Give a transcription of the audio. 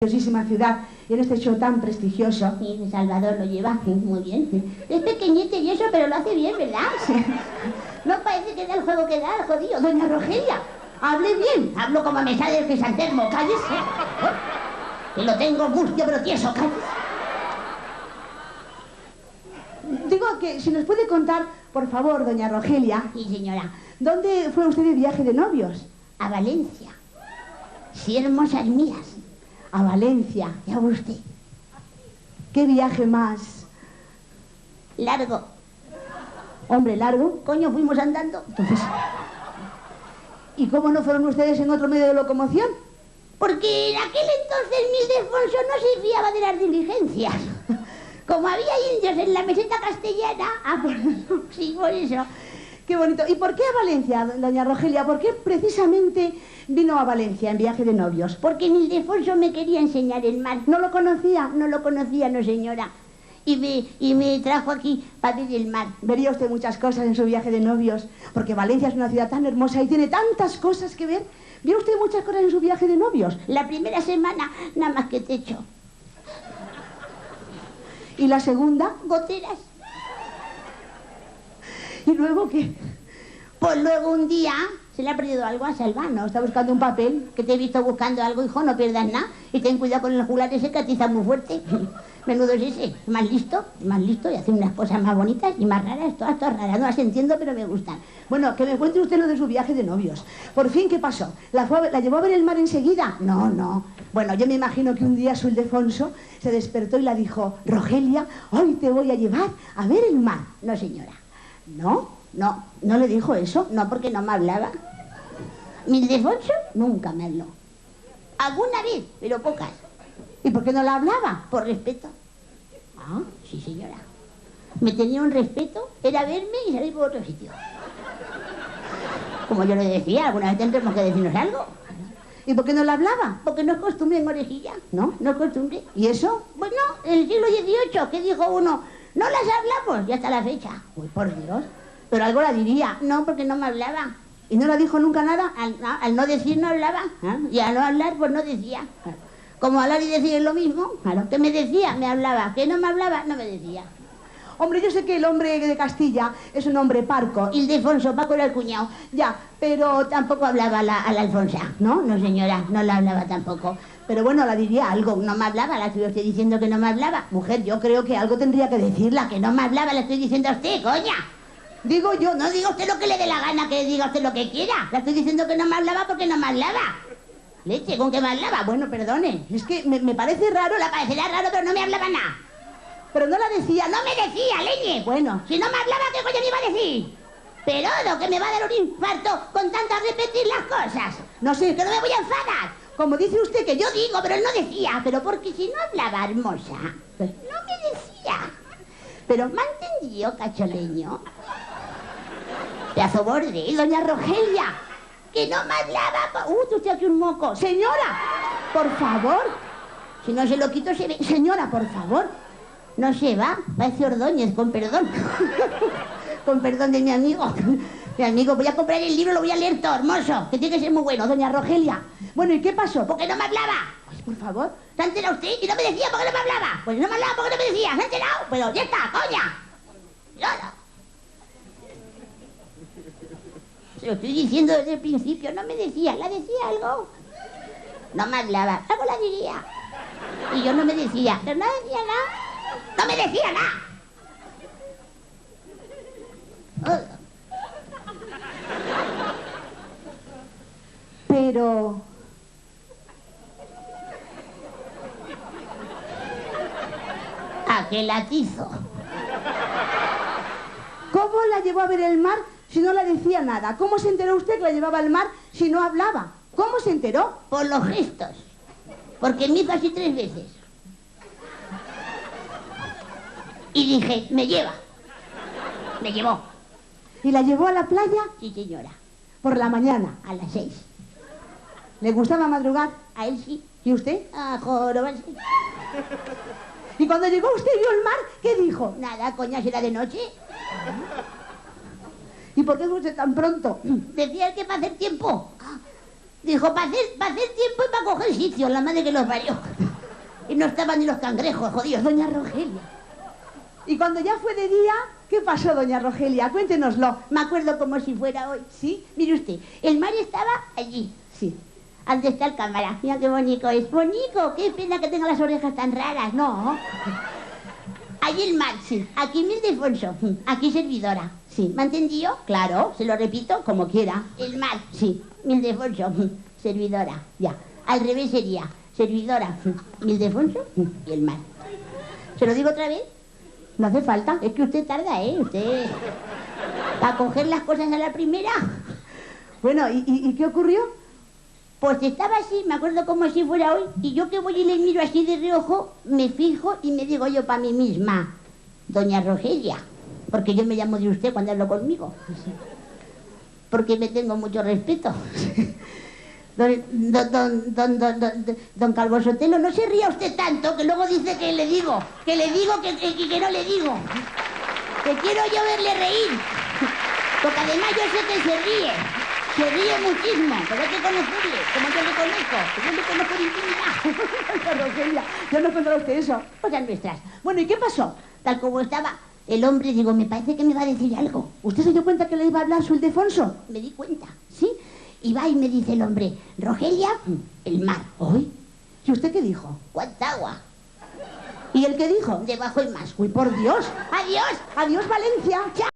prestigiosísima ciudad y en este show tan prestigioso. Sí, Salvador lo lleva muy bien. Es pequeñito y eso, pero lo hace bien, ¿verdad? Sí. No parece que da el juego que da, jodido. Doña Rogelia, hable bien. Hablo como me sale el crisantermo, cállese. Que lo tengo mustio pero tieso, cállese. Digo que si nos puede contar, por favor, doña Rogelia. Sí, señora. ¿Dónde fue usted de viaje de novios? A Valencia. Sí, hermosas mías. A Valencia. Ya usted. ¿Qué viaje más? Largo. Hombre, largo. Coño, fuimos andando. Entonces, ¿y cómo no fueron ustedes en otro medio de locomoción? Porque en aquel entonces mi Ildefonso no se fiaba de las diligencias. Como había indios en la meseta castellana, sí, por eso. Qué bonito. ¿Y por qué a Valencia, doña Rogelia? ¿Por qué precisamente vino a Valencia en viaje de novios? Porque mi Ildefonso me quería enseñar el mar. ¿No lo conocía? No lo conocía, no señora. Y me trajo aquí para ver el mar. Vería usted muchas cosas en su viaje de novios, porque Valencia es una ciudad tan hermosa y tiene tantas cosas que ver. ¿Vio usted muchas cosas en su viaje de novios? La primera semana, nada más que techo. ¿Y la segunda? Goteras. ¿Y luego qué? Pues luego un día se le ha perdido algo a Salvano. ¿Está buscando un papel? Que te he visto buscando algo, hijo, no pierdas nada. Y ten cuidado con el jugular ese que atiza muy fuerte. Menudo es ese, más listo y hace unas cosas más bonitas y más raras, todas raras. No las entiendo, pero me gustan. Bueno, que me cuente usted lo de su viaje de novios. Por fin, ¿qué pasó? ¿La llevó a ver el mar enseguida? No. Bueno, yo me imagino que un día su Ildefonso se despertó y la dijo: Rogelia, hoy te voy a llevar a ver el mar. No, señora. ¿No le dijo eso? No, porque no me hablaba. Mi Ildefonso nunca me habló. Alguna vez, pero pocas. ¿Y por qué no la hablaba? Por respeto. Ah, sí, señora. Me tenía un respeto, era verme y salir por otro sitio. Como yo le decía, alguna vez tendremos que decirnos algo. ¿Y por qué no la hablaba? Porque no es costumbre en orejilla. No es costumbre. ¿Y eso? Bueno, en el siglo XVIII, ¿qué dijo uno? No las hablamos, ya está la fecha. Uy, por Dios. Pero algo la diría. No, porque no me hablaba. ¿Y no la dijo nunca nada? Al no decir no hablaba. Y al no hablar, pues no decía. Como hablar y decir es lo mismo. Claro. Que me decía, me hablaba. Que no me hablaba, no me decía. Hombre, yo sé que el hombre de Castilla es un hombre parco. Ildefonso, Paco era el cuñado. Ya, pero tampoco hablaba a la Alfonsa. No, señora, no la hablaba tampoco. Pero bueno, la diría algo. No me hablaba, la estoy usted diciendo que no me hablaba. Mujer, yo creo que algo tendría que decirla. Que no me hablaba, la estoy diciendo a usted, coña. Digo yo, no diga usted lo que le dé la gana, que diga usted lo que quiera. La estoy diciendo que no me hablaba porque no me hablaba. Leche, ¿con qué me hablaba? Bueno, perdone, es que me parece raro. La parecerá raro, pero no me hablaba nada. Pero no la decía. No me decía, leñe. Bueno. Si no me hablaba, ¿qué coño me iba a decir? Pero lo que me va a dar un infarto con tanto repetir las cosas. No sé. Que no me voy a enfadar. Como dice usted que yo digo, pero él no decía. Pero porque si no hablaba, hermosa, no me decía. Pero me ha entendido, cacholeño. Pedazo borde, doña Rogelia. Que no me hablaba. Usted aquí un moco. Señora, por favor. Si no se lo quito, se ve. Señora, por favor. No se va. Parece Ordóñez, con perdón. Con perdón de mi amigo. Mi amigo, voy a comprar el libro, lo voy a leer todo, hermoso. Que tiene que ser muy bueno, doña Rogelia. Bueno, ¿y qué pasó? ¿Por qué no me hablaba? Pues por favor. ¿Se ha enterado usted? Y no me decía, ¿por qué no me hablaba? Pues no me hablaba, ¿por qué no me decía? ¿Se ha enterado? Pero ya está, coña. No. Se lo estoy diciendo desde el principio, no me decía, ¿la decía algo? No me hablaba, algo la diría. Y yo no me decía, pero no decía nada. No me decía nada. Pero... Aquel atizo. ¿Cómo la llevó a ver el mar si no le decía nada? ¿Cómo se enteró usted que la llevaba al mar si no hablaba? ¿Cómo se enteró? Por los gestos. Porque me hizo así 3 veces. Y dije, me lleva. Me llevó. ¿Y la llevó a la playa? Sí, señora. Por la mañana. A las 6. ¿Le gustaba madrugar? A él sí. ¿Y usted? A jorobarse. Y cuando llegó usted y vio el mar, ¿qué dijo? Nada, coña, será de noche. ¿Y por qué fue tan pronto? Decía el que para hacer tiempo. Dijo, para hacer tiempo y para coger sitio, la madre que los parió. Y no estaban ni los cangrejos, jodidos, doña Rogelia. Y cuando ya fue de día, ¿qué pasó, doña Rogelia? Cuéntenoslo. Me acuerdo como si fuera hoy. ¿Sí? Mire usted, el mar estaba allí. Sí. ¿Dónde está el cámara? Mira qué bonito es. Bonito, qué pena que tenga las orejas tan raras. No. Allí el mar, sí. Aquí Ildefonso, aquí servidora. Sí. ¿Me ha entendido? Claro, se lo repito como quiera. El mar, sí. Ildefonso, servidora. Ya. Al revés sería servidora, Ildefonso y el mar. ¿Se lo digo otra vez? No hace falta. Es que usted tarda, ¿eh? Usted... Para coger las cosas a la primera. Bueno, ¿y qué ocurrió? Pues estaba así, me acuerdo como si fuera hoy, y yo que voy y le miro así de reojo, me fijo y me digo yo para mí misma, doña Rogelia, porque yo me llamo de usted cuando hablo conmigo, porque me tengo mucho respeto. Don Calvo Sotelo, no se ría usted tanto, que luego dice que le digo, que no le digo, que quiero yo verle reír, porque además yo sé que se ríe. Se ríe muchísimo, pero hay que conocerle, como yo le conozco, que yo le conozco de intimidad. Doña Rogelia, ya no contará usted eso. Cosas nuestras. Bueno, ¿y qué pasó? Tal como estaba el hombre, digo, me parece que me va a decir algo. ¿Usted se dio cuenta que le iba a hablar su Ildefonso? Me di cuenta, ¿sí? Y va y me dice el hombre, Rogelia, el mar. ¿Hoy? ¿Y usted qué dijo? ¿Cuánta agua? ¿Y el qué dijo? Debajo hay más. Uy, por Dios. ¡Adiós! Adiós, Valencia. ¡Chao!